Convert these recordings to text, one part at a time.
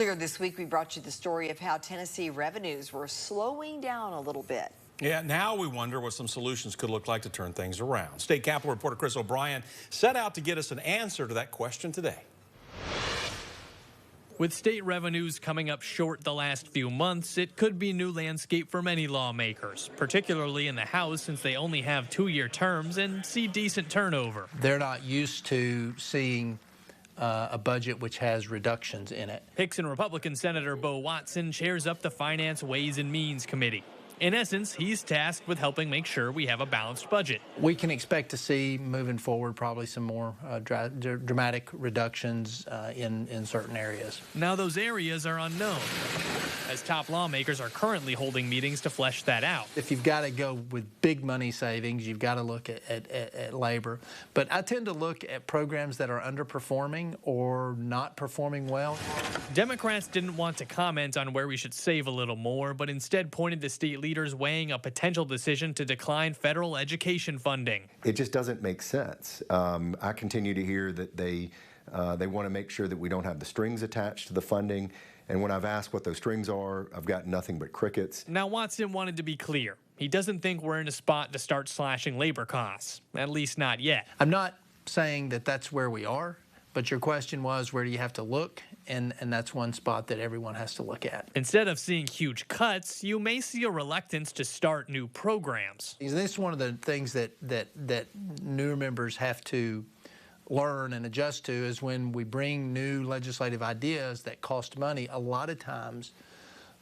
Earlier this week, we brought you the story of how Tennessee revenues were slowing down a little bit. Yeah, now we wonder what some solutions could look like to turn things around. State Capitol reporter Chris O'Brien set out to get us an answer to that question today. With state revenues coming up short the last few months, it could be new landscape for many lawmakers, particularly in the House since they only have 2-year terms and see decent turnover. They're not used to seeing a budget which has reductions in it. Hickson Republican Senator Bo Watson chairs up the Finance Ways and Means Committee. In essence, he's tasked with helping make sure we have a balanced budget. We can expect to see, moving forward, probably some more dramatic reductions in certain areas. Now those areas are unknown, as top lawmakers are currently holding meetings to flesh that out. If you've got to go with big money savings, you've got to look at labor. But I tend to look at programs that are underperforming or not performing well. Democrats didn't want to comment on where we should save a little more, but instead pointed to state leaders weighing a potential decision to decline federal education funding. It just doesn't make sense. I continue to hear that they want to make sure that we don't have the strings attached to the funding. And when I've asked what those strings are, I've got nothing but crickets. Now, Watson wanted to be clear. He doesn't think we're in a spot to start slashing labor costs, at least not yet. I'm not saying that that's where we are, but your question was, where do you have to look? And that's one spot that everyone has to look at. Instead of seeing huge cuts, you may see a reluctance to start new programs. This is one of the things that newer members have to learn and adjust to, is when we bring new legislative ideas that cost money, a lot of times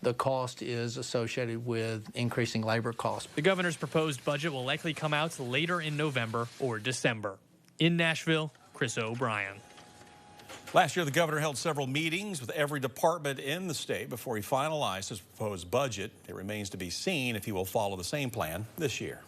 the cost is associated with increasing labor costs. The governor's proposed budget will likely come out later in November or December. In Nashville, Chris O'Brien. Last year, the governor held several meetings with every department in the state before he finalized his proposed budget. It remains to be seen if he will follow the same plan this year.